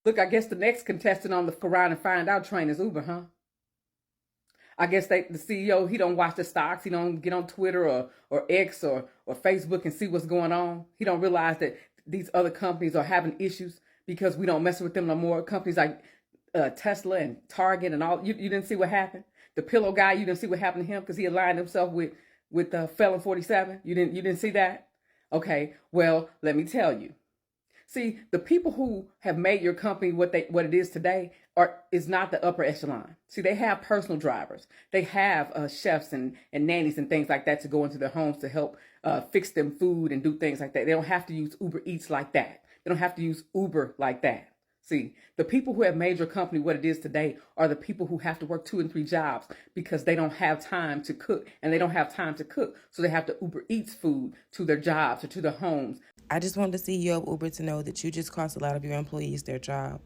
Look, I guess the next contestant on the around and find out train is Uber, huh? I guess the CEO, he don't watch the stocks. He don't get on Twitter or X or Facebook and see what's going on. He don't realize that these other companies are having issues because we don't mess with them no more. Companies like Tesla and Target and all. You didn't see what happened. The pillow guy, you didn't see what happened to him because he aligned himself with Felon 47. You didn't see that. Okay, well, let me tell you. See, the people who have made your company what it is today is not the upper echelon. See, they have personal drivers. They have chefs and nannies and things like that to go into their homes to help fix them food and do things like that. They don't have to use Uber Eats like that. They don't have to use Uber like that. See, the people who have made your company what it is today are the people who have to work 2 and 3 jobs because they don't have time to cook, and they don't have time to cook, so they have to Uber Eats food to their jobs or to their homes. I just want the CEO of Uber to know that you just cost a lot of your employees their job.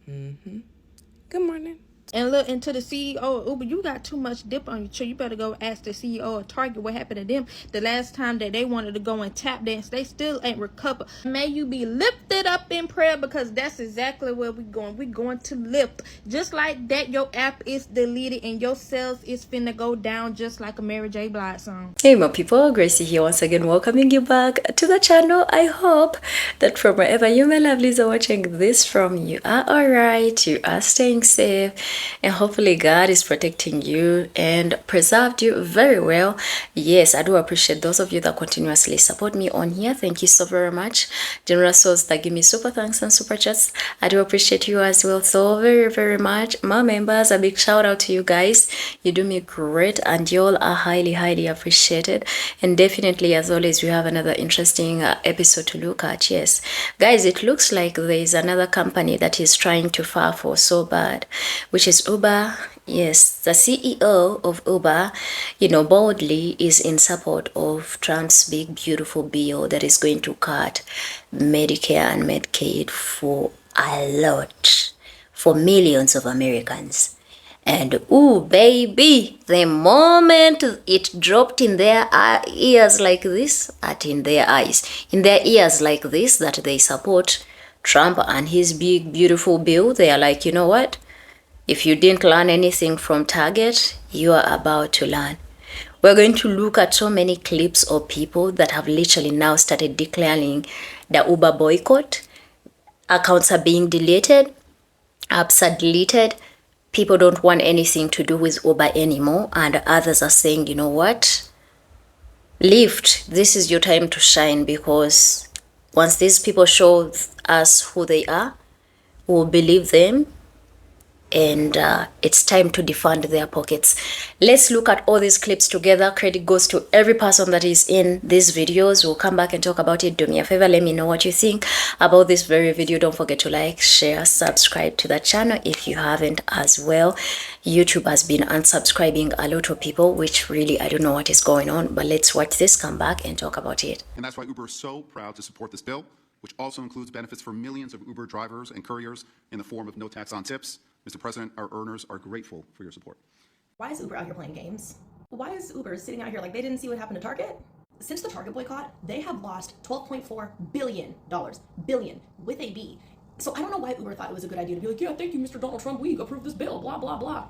Good morning. And look, into the CEO of Uber, you got too much dip on your chin. You better go ask the CEO of Target what happened to them the last time that they wanted to go and tap dance. They still ain't recovered. May you be lifted up in prayer, because that's exactly where we going. We going to lift. Just like that, your app is deleted and your sales is finna go down just like a Mary J. Blige song. Hey my people, Gracie here once again, welcoming you back to the channel. I hope that from wherever you my lovelies are watching this from, you are alright, you are staying safe, and hopefully God is protecting you and preserved you very well. Yes, I do appreciate those of you that continuously support me on here. Thank you so very much. Generous souls that give me super thanks and super chats, I do appreciate you as well so very much. My members, a big shout out to you guys. You do me great and you all are highly appreciated. And definitely, as always, we have another interesting episode to look at. Yes, guys, it looks like there is another company that is trying to file for so bad, which is Uber. Yes, the CEO of Uber, boldly is in support of Trump's big beautiful bill that is going to cut Medicare and Medicaid for a lot, for millions of Americans. And ooh, baby, the moment it dropped in their ears like this, in their ears like this, that they support Trump and his big, beautiful bill, they are like, you know what? If you didn't learn anything from Target, you are about to learn. We're going to look at so many clips of people that have literally now started declaring the Uber boycott. Accounts are being deleted, apps are deleted. People don't want anything to do with Uber anymore, and others are saying, you know what? Lyft, this is your time to shine, because once these people show us who they are, we'll believe them, and it's time to defund their pockets. Let's look at all these clips together. Credit goes to every person that is in these videos. We'll come back and talk about it. Do me a favor, let me know what you think about this very video. Don't forget to like, share, subscribe to the channel if you haven't as well. YouTube has been unsubscribing a lot of people, which really, I don't know what is going on, but let's watch this, come back and talk about it. And that's why Uber is so proud to support this bill, which also includes benefits for millions of Uber drivers and couriers in the form of no tax on tips. Mr. President, our earners are grateful for your support. Why is Uber out here playing games? Why is Uber sitting out here like they didn't see what happened to Target? Since the Target boycott, they have lost $12.4 billion, billion, with a B. So I don't know why Uber thought it was a good idea to be like, yeah, thank you, Mr. Donald Trump, we approved this bill, blah, blah, blah.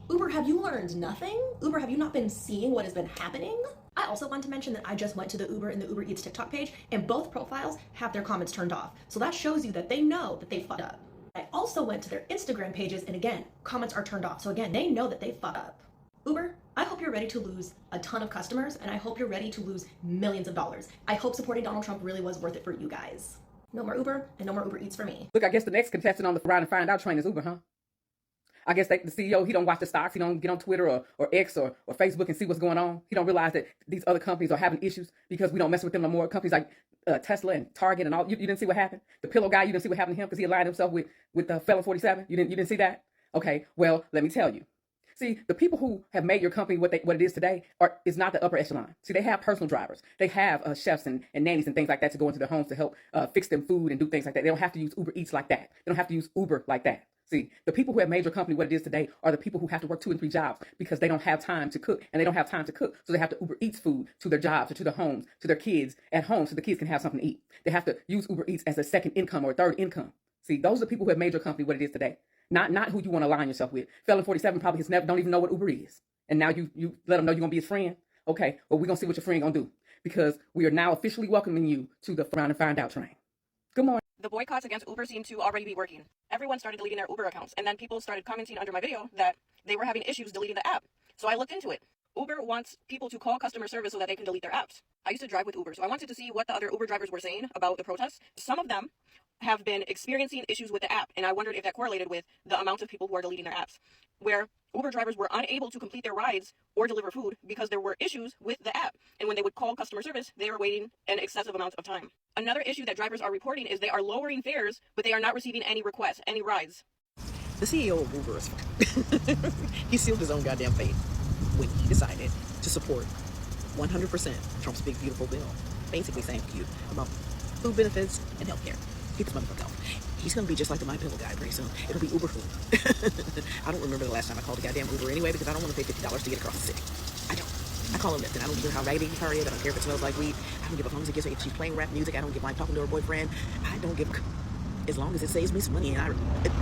Uber, have you learned nothing? Uber, have you not been seeing what has been happening? I also want to mention that I just went to the Uber and the Uber Eats TikTok page, and both profiles have their comments turned off. So that shows you that they know that they fucked up. I also went to their Instagram pages, and again, comments are turned off. So again, they know that they fucked up. Uber, I hope you're ready to lose a ton of customers, and I hope you're ready to lose millions of dollars. I hope supporting Donald Trump really was worth it for you guys. No more Uber, and no more Uber Eats for me. Look, I guess the next contestant on the around and find out train is Uber, huh? I guess the CEO, he don't watch the stocks. He don't get on Twitter or X or Facebook and see what's going on. He don't realize that these other companies are having issues because we don't mess with them no more. Companies like Tesla and Target and all. You didn't see what happened? The pillow guy, you didn't see what happened to him because he aligned himself with Felon 47. You didn't see that? Okay, well, let me tell you. See, the people who have made your company what it is today is not the upper echelon. See, they have personal drivers. They have chefs and nannies and things like that to go into their homes to help fix them food and do things like that. They don't have to use Uber Eats like that. They don't have to use Uber like that. See, the people who have made your company what it is today are the people who have to work 2 and 3 jobs because they don't have time to cook, and they don't have time to cook, so they have to Uber Eats food to their jobs or to their homes, to their kids at home, so the kids can have something to eat. They have to use Uber Eats as a second income or a third income. See, those are the people who have made your company what it is today. Not who you want to align yourself with. Felon 47 probably has never don't even know what Uber is. And now you let them know you're gonna be his friend. Okay, well we're gonna see what your friend gonna do. Because we are now officially welcoming you to the Around and Find Out train. Good morning. The boycotts against Uber seem to already be working. Everyone started deleting their Uber accounts, and then people started commenting under my video that they were having issues deleting the app. So I looked into it. Uber wants people to call customer service so that they can delete their apps. I used to drive with Uber, so I wanted to see what the other Uber drivers were saying about the protests. Some of them have been experiencing issues with the app, and I wondered if that correlated with the amount of people who are deleting their apps, where Uber drivers were unable to complete their rides or deliver food because there were issues with the app. And when they would call customer service, they were waiting an excessive amount of time. Another issue that drivers are reporting is they are lowering fares, but they are not receiving any requests, any rides. The CEO of Uber is fine. He sealed his own goddamn fate when he decided to support 100% Trump's big, beautiful bill, basically saying to you about food benefits and healthcare. Keep this motherfucker off. He's going to be just like the My Pillow guy pretty soon. It'll be Uber food. I don't remember the last time I called a goddamn Uber anyway because I don't want to pay $50 to get across the city. I don't. I call a Lyft, and I don't care how raggedy the car is. I don't care if it smells like weed. I don't give a fuck as long as if she's playing rap music. I don't give a talking to her boyfriend. I don't give a as long as it saves me some money and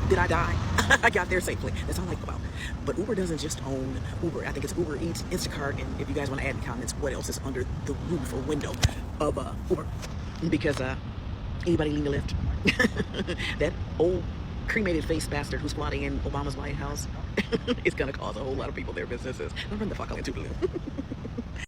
did I die? I got there safely. That's all I think about. But Uber doesn't just own Uber. I think it's Uber Eats, Instacart, and if you guys want to add in comments, what else is under the roof or window of Uber? Because anybody lean the lift? That old cremated face bastard who's squatting in Obama's White House is going to cause a whole lot of people their businesses. Now run the fuck out into the lift.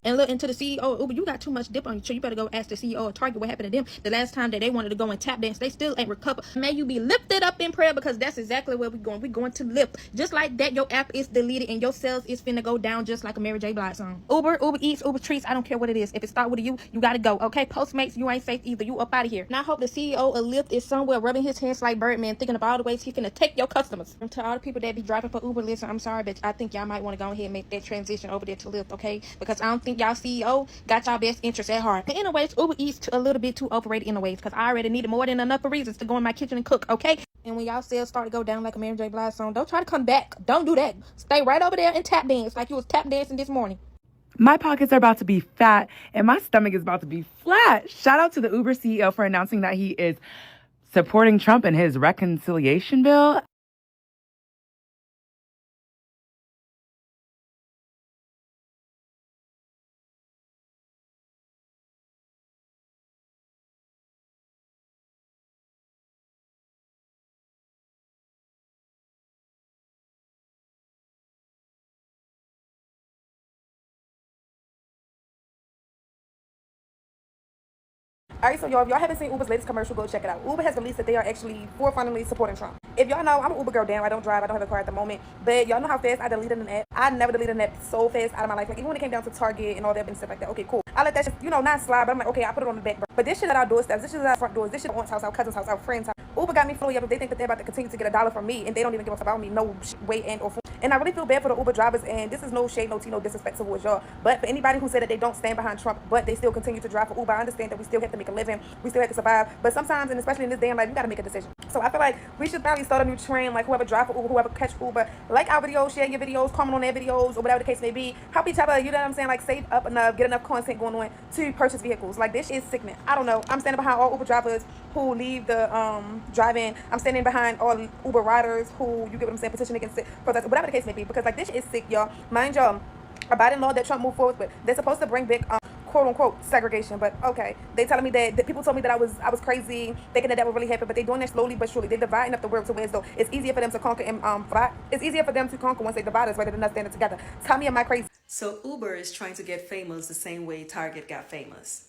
And look into the CEO of Uber, you got too much dip on you, so you better go ask the CEO of Target what happened to them. The last time that they wanted to go and tap dance, they still ain't recovered. May you be lifted up in prayer, because that's exactly where we're going. We're going to lift. Just like that, your app is deleted and your sales is finna go down just like a Mary J. Blige song. Uber Eats, Uber Treats, I don't care what it is. If it start with a U, you gotta go. Okay, Postmates, you ain't safe either. You up out of here. Now I hope the CEO of Lyft is somewhere rubbing his hands like Birdman, thinking of all the ways he finna take your customers. And to all the people that be driving for Uber, listen, I'm sorry, but I think y'all might want to go ahead and make that transition over there to Lyft, okay? Because I don't think y'all CEO got y'all best interests at heart. But anyways, Uber Eats a little bit too overrated anyways, because I already needed more than enough of reasons to go in my kitchen and cook, okay? And when y'all sales start to go down like a Mary J. Blige song, don't try to come back. Don't do that. Stay right over there and tap dance like you was tap dancing this morning. My pockets are about to be fat and my stomach is about to be flat. Shout out to the Uber CEO for announcing that he is supporting Trump in his reconciliation bill. Alright, so y'all, if y'all haven't seen Uber's latest commercial, go check it out. Uber has released that they are actually forefrontally supporting Trump. If y'all know, I'm an Uber girl down. I don't drive. I don't have a car at the moment. But y'all know how fast I deleted an app. I never deleted an app so fast out of my life. Like, even when it came down to Target and all that and stuff like that. Okay, cool. I let that shit, not slide. But I'm like, okay, I put it on the back burner. But this shit at our doorsteps. This shit at our front doors. This shit at our aunt's house, our cousin's house, our friend's house. Uber got me fully up if they think that they're about to continue to get $1 from me and they don't even give a fuck about me, no way and or form. And I really feel bad for the Uber drivers, and this is no shade, no tea, no disrespect towards y'all. But for anybody who said that they don't stand behind Trump, but they still continue to drive for Uber, I understand that we still have to make a living, we still have to survive. But sometimes, and especially in this day and life, you gotta make a decision. So I feel like we should probably start a new trend, like whoever drive for Uber, whoever catch Uber, like our videos, share your videos, comment on their videos, or whatever the case may be. Help each other, you know what I'm saying? Like save up enough, get enough content going on to purchase vehicles. Like this is sickening. I don't know. I'm standing behind all Uber drivers who leave the drive-in. I'm standing behind all Uber riders who, you get what I'm saying, petition against it, protest, whatever the case may be, because like this is sick, y'all. Mind y'all, a Biden law that Trump moved forward with, they're supposed to bring back quote unquote segregation, but okay, they telling me that people told me that I was crazy, thinking that would really happen, but they're doing that slowly but surely. They're dividing up the world to where as though it's easier for them to conquer and it's easier for them to conquer once they divide us rather than us standing together. Tell me, am I crazy? So Uber is trying to get famous the same way Target got famous.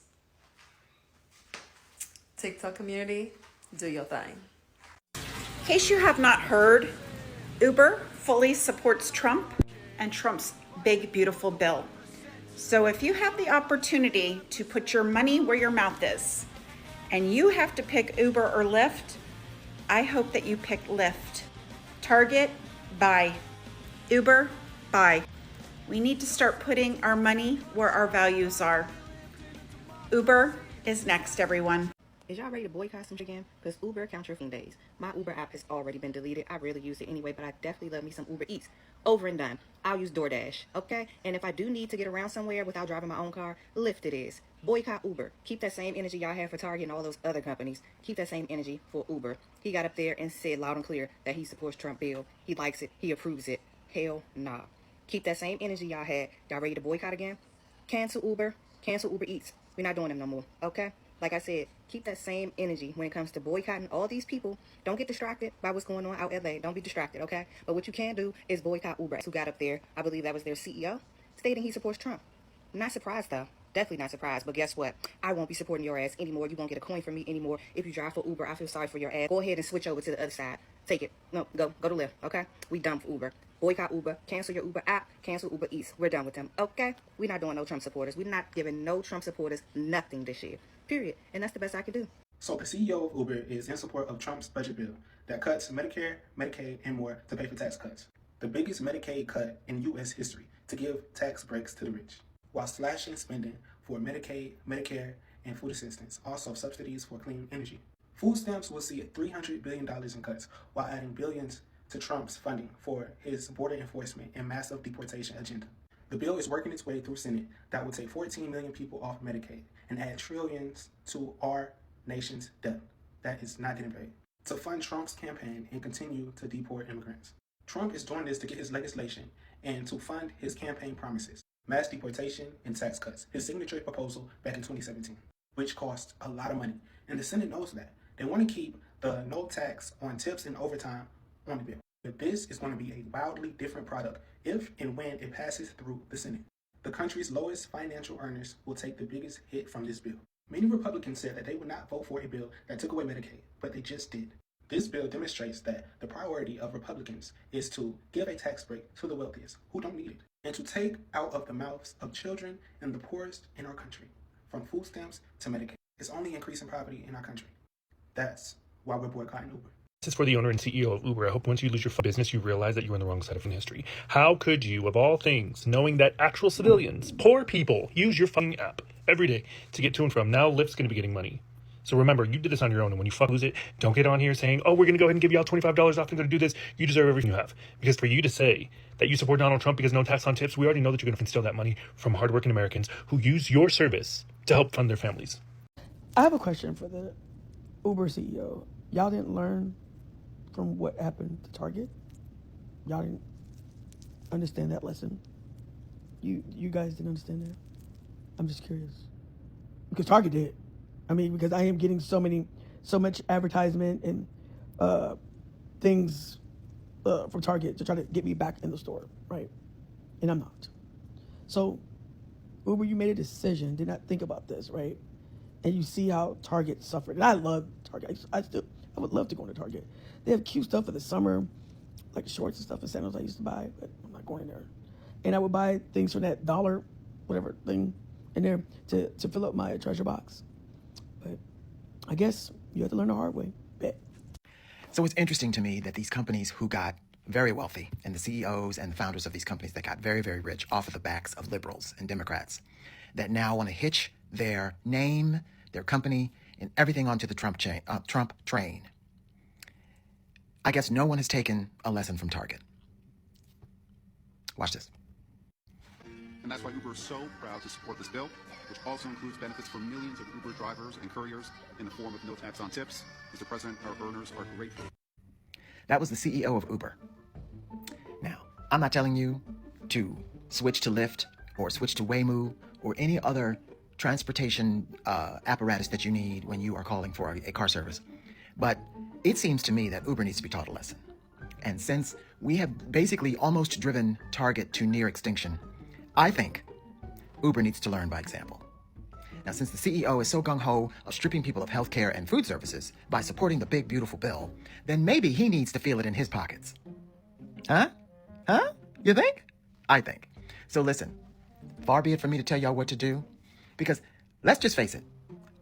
TikTok community, do your thing. In case you have not heard, Uber fully supports Trump and Trump's big, beautiful bill. So if you have the opportunity to put your money where your mouth is and you have to pick Uber or Lyft, I hope that you pick Lyft. Target, buy. Uber, buy. We need to start putting our money where our values are. Uber is next, everyone. Is y'all ready to boycott some shit again? Because Uber counts your days. My Uber app has already been deleted. I rarely use it anyway, but I definitely love me some Uber Eats. Over and done. I'll use DoorDash, okay? And if I do need to get around somewhere without driving my own car, Lyft it is. Boycott Uber. Keep that same energy y'all have for Target and all those other companies. Keep that same energy for Uber. He got up there and said loud and clear that he supports Trump bill. He likes it. He approves it. Hell nah. Keep that same energy y'all had. Y'all ready to boycott again? Cancel Uber. Cancel Uber Eats. We're not doing them no more, okay? Like I said, keep that same energy when it comes to boycotting all these people. Don't get distracted by what's going on out LA. Don't be distracted, okay? But what you can do is boycott Uber, who got up there, I believe that was their CEO, stating he supports Trump. Not surprised, though. Definitely not surprised. But guess what? I won't be supporting your ass anymore. You won't get a coin from me anymore. If you drive for Uber, I feel sorry for your ass. Go ahead and switch over to the other side. Take it. No, go to Lyft, okay? We done for Uber. Boycott Uber. Cancel your Uber app. Cancel Uber Eats. We're done with them, okay? We're not doing no Trump supporters. We're not giving no Trump supporters nothing this year. Period. And that's the best I can do. So the CEO of Uber is in support of Trump's budget bill that cuts Medicare, Medicaid, and more to pay for tax cuts. The biggest Medicaid cut in U.S. history to give tax breaks to the rich, while slashing spending for Medicaid, Medicare, and food assistance, also subsidies for clean energy. Food stamps will see $300 billion in cuts, while adding billions to Trump's funding for his border enforcement and massive deportation agenda. The bill is working its way through Senate that will take 14 million people off Medicaid and add trillions to our nation's debt that is not getting paid to fund Trump's campaign and continue to deport immigrants. Trump is doing this to get his legislation and to fund his campaign promises, mass deportation and tax cuts, his signature proposal back in 2017, which cost a lot of money. And the Senate knows that. They want to keep the no tax on tips and overtime on the bill. But this is going to be a wildly different product if and when it passes through the Senate. The country's lowest financial earners will take the biggest hit from this bill. Many Republicans said that they would not vote for a bill that took away Medicaid, but they just did. This bill demonstrates that the priority of Republicans is to give a tax break to the wealthiest who don't need it, and to take out of the mouths of children and the poorest in our country, from food stamps to Medicaid. It's only increasing poverty in our country. That's why we're boycotting Uber. This is for the owner and CEO of Uber. I hope once you lose your business, you realize that you're on the wrong side of history. How could you, of all things, knowing that actual civilians, poor people, use your fucking app every day to get to and from, now Lyft's going to be getting money. So remember, you did this on your own, and when you lose it, don't get on here saying, oh, we're going to go ahead and give you all $25 off and going to do this. You deserve everything you have. Because for you to say that you support Donald Trump because no tax on tips, we already know that you're going to steal that money from hardworking Americans who use your service to help fund their families. I have a question for the Uber CEO. Y'all didn't learn from what happened to Target? Y'all didn't understand that lesson? You guys didn't understand that? I'm just curious. Because Target did. I mean, because I am getting so much advertisement and things from Target to try to get me back in the store, right? And I'm not. So, Uber, you made a decision, did not think about this, right? And you see how Target suffered. And I love Target. I would love to go into Target. They have cute stuff for the summer, like shorts and stuff and sandals I used to buy, but I'm not going in there. And I would buy things from that dollar, whatever thing in there to fill up my treasure box. But I guess you have to learn the hard way. Bet. So it's interesting to me that these companies who got very wealthy, and the CEOs and the founders of these companies that got very, very rich off of the backs of liberals and Democrats, that now want to hitch their name, their company, and everything onto the Trump train. I guess no one has taken a lesson from Target. Watch this. And that's why Uber is so proud to support this bill, which also includes benefits for millions of Uber drivers and couriers in the form of no tax on tips. Mr. President, our earners are grateful. That was the CEO of Uber. Now, I'm not telling you to switch to Lyft or switch to Waymo or any other transportation apparatus that you need when you are calling for a car service. But it seems to me that Uber needs to be taught a lesson. And since we have basically almost driven Target to near extinction, I think Uber needs to learn by example. Now, since the CEO is so gung-ho of stripping people of health care and food services by supporting the big, beautiful bill, then maybe he needs to feel it in his pockets. Huh? You think? I think. So listen, far be it from me to tell y'all what to do, because let's just face it,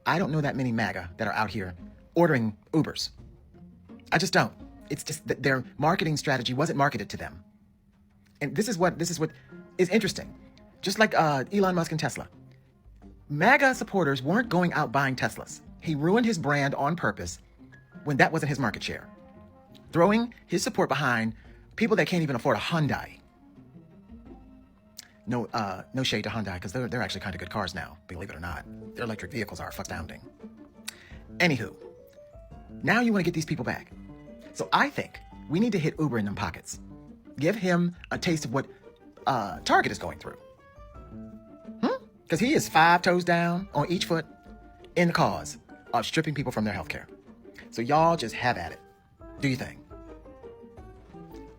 I don't know that many MAGA that are out here ordering Ubers. I just don't. It's just that their marketing strategy wasn't marketed to them. And this is what is interesting. Just like Elon Musk and Tesla. MAGA supporters weren't going out buying Teslas. He ruined his brand on purpose when that wasn't his market share. throwing his support behind people that can't even afford a Hyundai. No shade to Hyundai, because they're actually kind of good cars now, believe it or not. Their electric vehicles are astounding. Anywho, now you want to get these people back. So I think we need to hit Uber in them pockets. Give him a taste of what Target is going through. Because he is 5 toes down on each foot in the cause of stripping people from their health care. So y'all just have at it. Do your thing.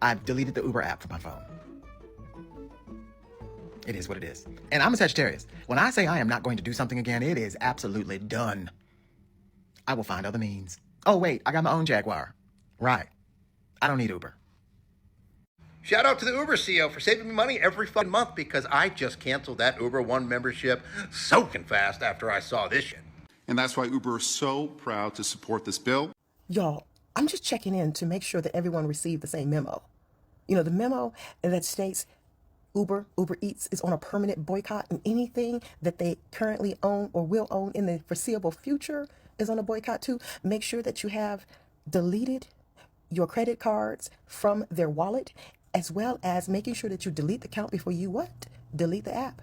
I've deleted the Uber app from my phone. It is what it is. And I'm a Sagittarius. When I say I am not going to do something again, it is absolutely done. I will find other means. Oh, wait, I got my own Jaguar. Right. I don't need Uber. Shout out to the Uber CEO for saving me money every fucking month, because I just canceled that Uber One membership so fucking fast after I saw this shit. And that's why Uber is so proud to support this bill. Y'all, I'm just checking in to make sure that everyone received the same memo. You know, the memo that states Uber Eats is on a permanent boycott, and anything that they currently own or will own in the foreseeable future is on a boycott too. Make sure that you have deleted your credit cards from their wallet, as well as making sure that you delete the account before you what? Delete the app.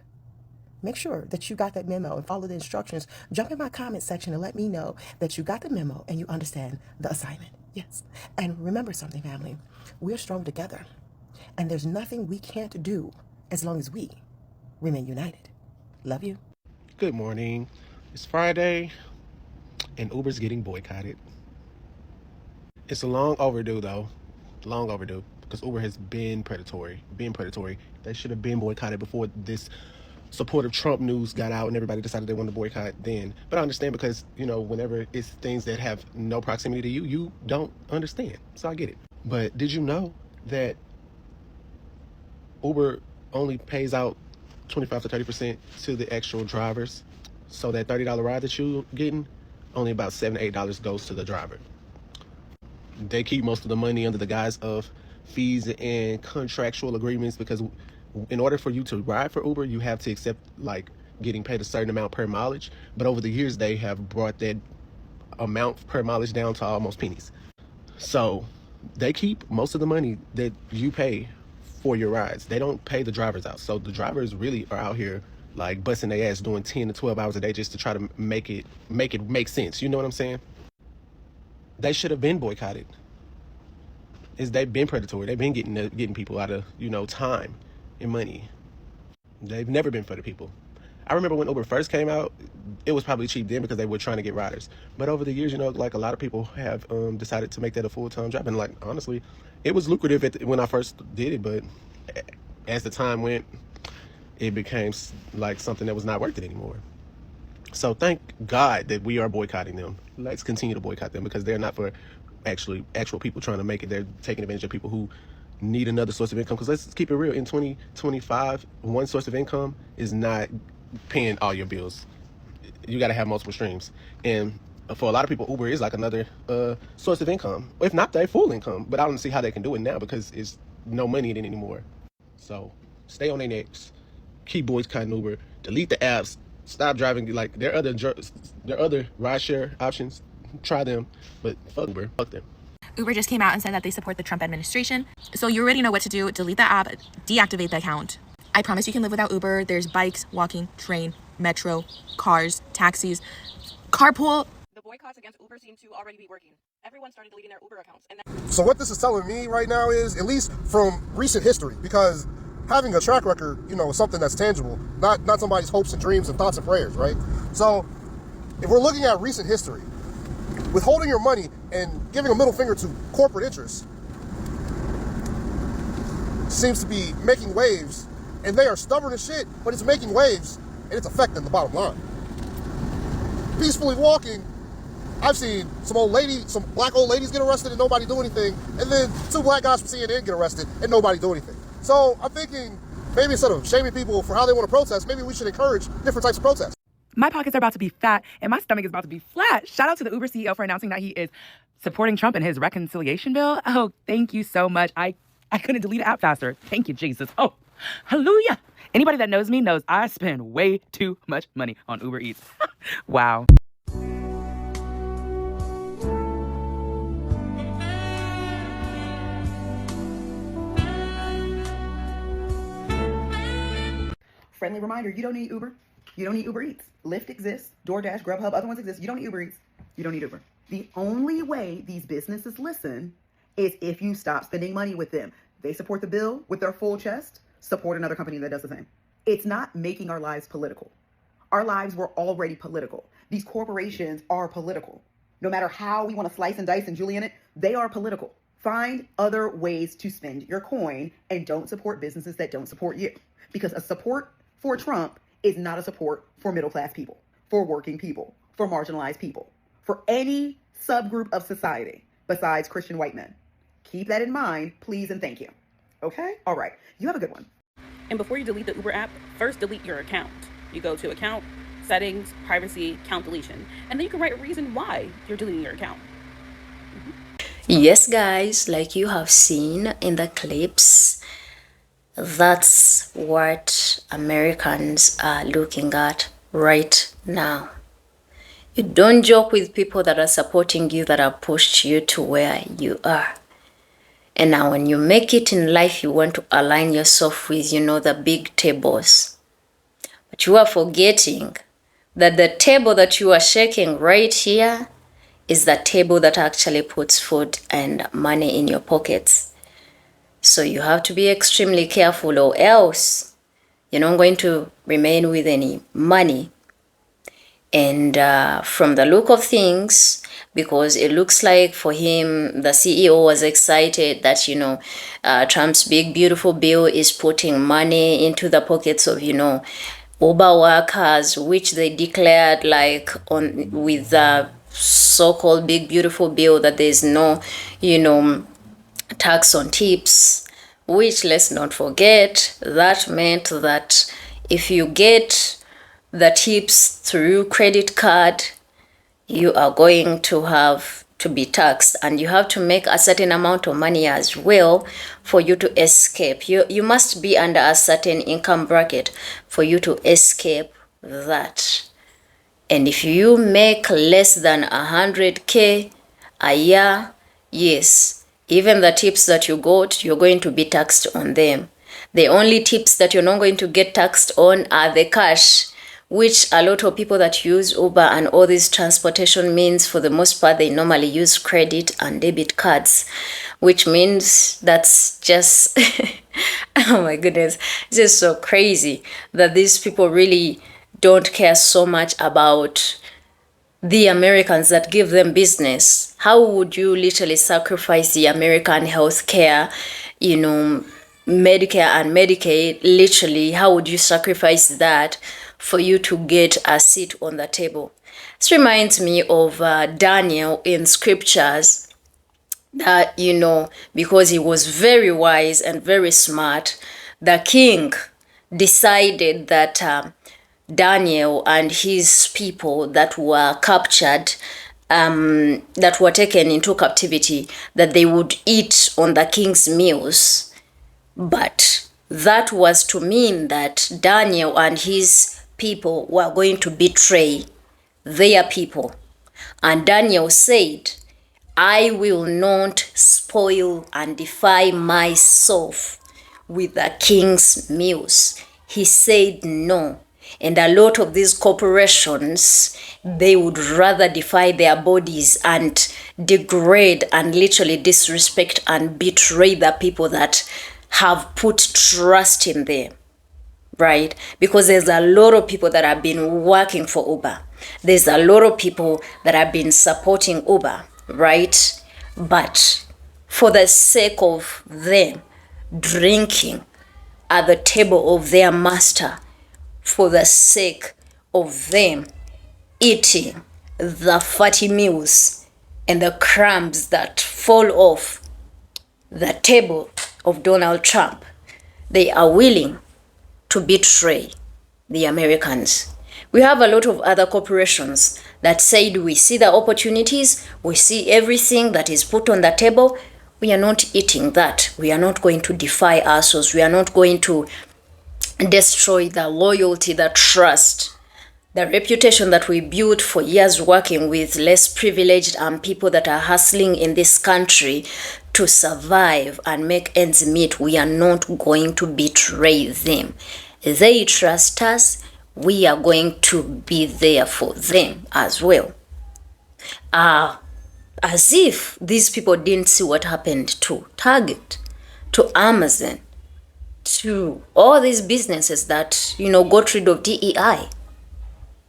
Make sure that you got that memo and follow the instructions. Jump in my comment section and let me know that you got the memo and you understand the assignment. Yes. And remember something, family. We're strong together. And there's nothing we can't do as long as we remain united. Love you. Good morning. It's Friday, and Uber's getting boycotted. It's a long overdue, though. Long overdue. Because Uber has been predatory. They should have been boycotted before this supportive Trump news got out and everybody decided they wanted to boycott then. But I understand, because, you know, whenever it's things that have no proximity to you, you don't understand. So I get it. But did you know that Uber only pays out 25 to 30% to the actual drivers? So that $30 ride that you're getting, only about $7 to $8 goes to the driver. They keep most of the money under the guise of fees and contractual agreements, because in order for you to ride for Uber, you have to accept like getting paid a certain amount per mileage. But over the years, they have brought that amount per mileage down to almost pennies. So they keep most of the money that you pay for your rides. They don't pay the drivers out. So the drivers really are out here like busting their ass, doing 10 to 12 hours a day just to try to make it make sense. You know what I'm saying? They should have been boycotted. They've been predatory. They've been getting people out of, you know, time and money. They've never been for the people. I remember when Uber first came out, it was probably cheap then because they were trying to get riders. But over the years, you know, like a lot of people have decided to make that a full-time job. And like, honestly, it was lucrative when I first did it. But as the time went, it became like something that was not worth it anymore. So thank God that we are boycotting them. Let's continue to boycott them, because they're not for actual people trying to make it. They're taking advantage of people who need another source of income. Because let's keep it real, in 2025, one source of income is not paying all your bills. You got to have multiple streams. And for a lot of people, Uber is like another source of income, if not their full income. But I don't see how they can do it now, because it's no money in it anymore. So stay on their necks. Keep boycotting Uber. Delete the apps. Stop driving. Like, there are other rideshare options. Try them, but fuck Uber. Fuck them. Uber just came out and said that they support the Trump administration. So you already know what to do. Delete the app, deactivate the account. I promise you can live without Uber. There's bikes, walking, train, metro, cars, taxis, carpool. The boycotts against Uber seem to already be working. Everyone started deleting their Uber accounts. And So what this is telling me right now is, at least from recent history, because having a track record, you know, is something that's tangible, not somebody's hopes and dreams and thoughts and prayers, right? So if we're looking at recent history, withholding your money and giving a middle finger to corporate interests seems to be making waves, and they are stubborn as shit, but it's making waves and it's affecting the bottom line. Peacefully walking, I've seen some black old ladies get arrested and nobody do anything, and then 2 black guys from CNN get arrested and nobody do anything. So I'm thinking, maybe instead of shaming people for how they want to protest, maybe we should encourage different types of protests. My pockets are about to be fat and my stomach is about to be flat. Shout out to the Uber CEO for announcing that he is supporting Trump in his reconciliation bill. Oh, thank you so much. I couldn't delete the app faster. Thank you, Jesus. Oh, hallelujah. Anybody that knows me knows I spend way too much money on Uber Eats. Wow. Friendly reminder, you don't need Uber. You don't need Uber Eats. Lyft exists, DoorDash, Grubhub, other ones exist. You don't need Uber Eats. You don't need Uber. The only way these businesses listen is if you stop spending money with them. They support the bill with their full chest, support another company that does the same. It's not making our lives political. Our lives were already political. These corporations are political. No matter how we want to slice and dice and julienne it, they are political. Find other ways to spend your coin and don't support businesses that don't support you. Because a support for Trump is not a support for middle-class people, for working people, for marginalized people, for any subgroup of society besides Christian white men. Keep that in mind, please and thank you. Okay? All right. You have a good one. And before you delete the Uber app, first delete your account. You go to account, settings, privacy, account deletion, and then you can write a reason why you're deleting your account. Yes, guys, like you have seen in the clips, that's what Americans are looking at right now. You don't joke with people that are supporting you, that have pushed you to where you are. And now when you make it in life, you want to align yourself with, the big tables. But you are forgetting that the table that you are shaking right here is the table that actually puts food and money in your pockets. So you have to be extremely careful, or else you're not going to remain with any money. And from the look of things, because it looks like for him, the CEO was excited that, Trump's big, beautiful bill is putting money into the pockets of, Uber workers, which they declared with the so-called big, beautiful bill that there's no, tax on tips, which, let's not forget, that meant that if you get the tips through credit card, you are going to have to be taxed, and you have to make a certain amount of money as well for you to escape. You must be under a certain income bracket for you to escape that. And if you make less than 100K a year, yes, even the tips that you got, you're going to be taxed on them. The only tips that you're not going to get taxed on are the cash, which a lot of people that use Uber and all these transportation means, for the most part, they normally use credit and debit cards, which means that's just, oh my goodness, it's just so crazy that these people really don't care so much about the Americans that give them business. How would you literally sacrifice the American healthcare, Medicare and Medicaid? Literally, how would you sacrifice that for you to get a seat on the table? This reminds me of Daniel in scriptures, that, because he was very wise and very smart, the king decided that Daniel and his people that were captured, that were taken into captivity, that they would eat on the king's meals. But that was to mean that Daniel and his people were going to betray their people. And Daniel said, I will not spoil and defile myself with the king's meals. He said no. And a lot of these corporations, they would rather defile their bodies and degrade and literally disrespect and betray the people that have put trust in them, right? Because there's a lot of people that have been working for Uber. There's a lot of people that have been supporting Uber, right? But for the sake of them drinking at the table of their master, for the sake of them eating the fatty meals and the crumbs that fall off the table of Donald Trump, they are willing to betray the Americans. We have a lot of other corporations that said, we see the opportunities, we see everything that is put on the table, we are not eating that. We are not going to defy ourselves. We are not going to destroy the loyalty, the trust, the reputation that we built for years working with less privileged and people that are hustling in this country to survive and make ends meet. We are not going to betray them. They trust us. We are going to be there for them as well. As if these people didn't see what happened to Target, to Amazon, to all these businesses that, got rid of DEI,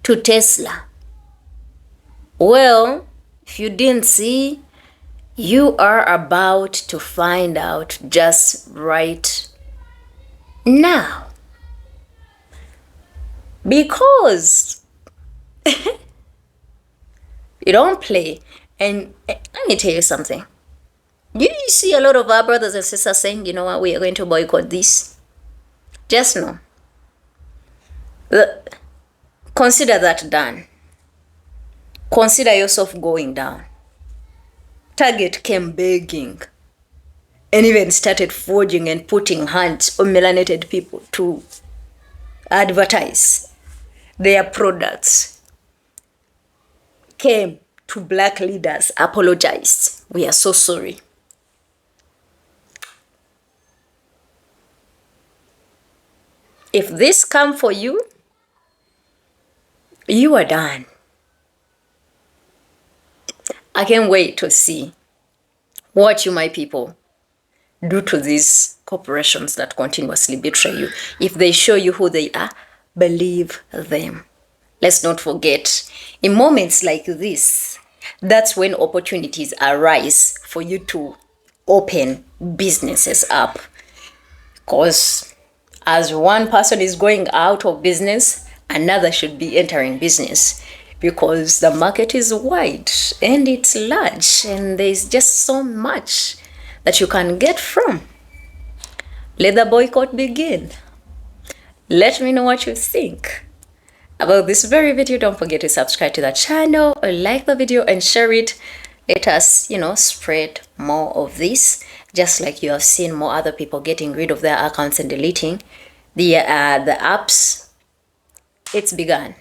to Tesla. Well, if you didn't see, you are about to find out just right now. Because you don't play. And let me tell you something. You see a lot of our brothers and sisters saying, you know what, we are going to boycott this. Just know. Consider that done. Consider yourself going down. Target came begging and even started forging and putting hands on melanated people to advertise their products. Came to black leaders, apologized. We are so sorry. If this come for you, you are done. I can't wait to see what you, my people, do to these corporations that continuously betray you. If they show you who they are, believe them. Let's not forget, in moments like this, that's when opportunities arise for you to open businesses up. Because as one person is going out of business, another should be entering business. Because the market is wide and it's large and there's just so much that you can get from. Let the boycott begin. Let me know what you think about this very video. Don't forget to subscribe to the channel, or like the video and share it. Let us, spread more of this, just like you have seen more other people getting rid of their accounts and deleting the apps. It's begun.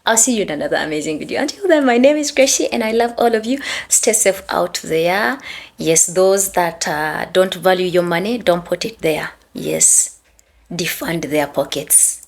I'll see you in another amazing video. Until then, my name is Gracie and I love all of you. Stay safe out there. Yes, those that don't value your money, don't put it there. Yes, defund their pockets.